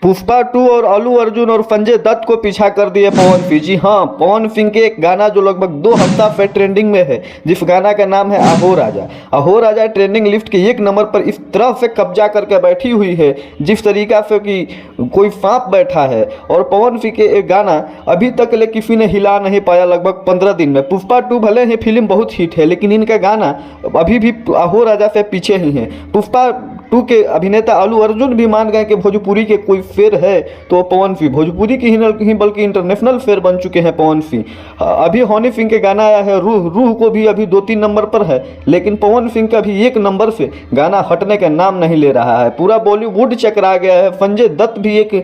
पुष्पा 2 और अल्लू अर्जुन और संजय दत्त को पीछा कर दिए पवन सिंह। जी हाँ, पवन सिंह के एक गाना जो लगभग 2 हफ्ता से ट्रेंडिंग में है, जिस गाना का नाम है अहो राजा। अहो राजा ट्रेंडिंग लिस्ट के 1 नंबर पर इस तरह से कब्जा करके बैठी हुई है जिस तरीका से कि कोई सांप बैठा है। और पवन सिंह के एक गाना अभी तक ले किसी ने हिला नहीं पाया लगभग 15 दिन में। पुष्पा 2 भले ही फिल्म बहुत हिट है, लेकिन इनका गाना अभी भी अहो राजा से पीछे ही है। पुष्पा 2 के अभिनेता अल्लू अर्जुन भी मान गए कि भोजपुरी के कोई फेर है तो पवन सिंह। भोजपुरी की ही नहीं बल्कि इंटरनेशनल फेर बन चुके हैं पवन सिंह। अभी हनी सिंह के गाना आया है रूह, रूह को भी अभी 2-3 नंबर पर है, लेकिन पवन सिंह का भी 1 नंबर से गाना हटने का नाम नहीं ले रहा है। पूरा बॉलीवुड चकरा गया है। संजय दत्त भी एक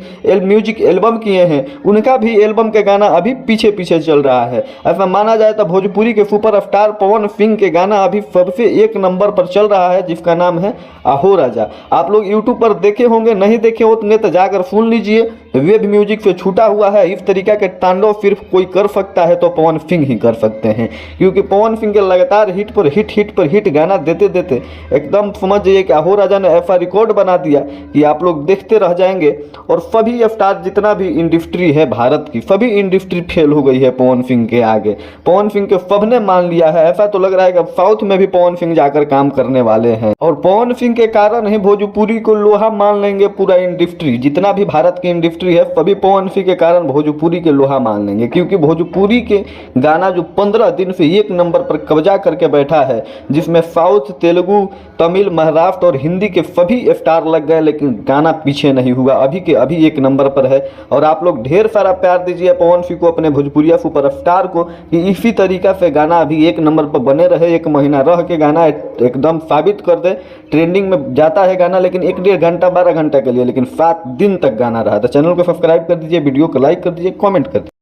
म्यूजिक एल्बम किए हैं, उनका भी एल्बम के गाना अभी पीछे पीछे चल रहा है। ऐसा माना जाए तो भोजपुरी के सुपरस्टार पवन सिंह के गाना अभी सबसे 1 नंबर पर चल रहा है, जिसका नाम है अहो राजा। आप लोग यूट्यूब पर देखे होंगे, नहीं देखे होंगे तो जाकर सुन लीजिए। वेब म्यूजिक से छूटा हुआ है। इस तरीका के तांडव सिर्फ कोई कर सकता है तो पवन सिंह ही कर सकते हैं, क्योंकि पवन सिंह के लगातार हिट पर हिट गाना देते देते एकदम समझ जाइए कि अहो राजा ने ऐसा रिकॉर्ड बना दिया कि आप लोग देखते रह जाएंगे। और सभी स्टार जितना भी इंडस्ट्री है भारत की, सभी इंडस्ट्री फेल हो गई है पवन सिंह के आगे। पवन सिंह के सबने मान लिया है। ऐसा तो लग रहा है कि साउथ में भी पवन सिंह जाकर काम करने वाले हैं, और पवन सिंह के कारण ही भोजपुरी को लोहा मान लेंगे पूरा इंडस्ट्री। जितना भी भारत की इंडस्ट्री है सभी पवन सिंह के कारण भोजपुरी के लोहा मान लेंगे, क्योंकि भोजपुरी के गाना जो 15 दिन से 1 नंबर पर कब्जा करके बैठा है, जिसमें साउथ, तेलुगु, तमिल, महाराष्ट्र और हिंदी के सभी स्टार लग गए, लेकिन गाना पीछे नहीं हुआ। अभी के अभी 1 नंबर पर है। और आप लोग ढेर सारा प्यार दीजिए पवन सिंह को, अपने भोजपुरिया सुपरस्टार को, कि इसी तरीका से गाना अभी 1 नंबर पर बने रहे। 1 महीना रह के गाना एकदम साबित कर दे। ट्रेंडिंग में जाता है गाना लेकिन 1-1.5 घंटा 12 घंटा के लिए, लेकिन 7 दिन तक गाना रहा। तो चैनल को सब्सक्राइब कर दीजिए, वीडियो को लाइक कर दीजिए, कमेंट कर दीजिए।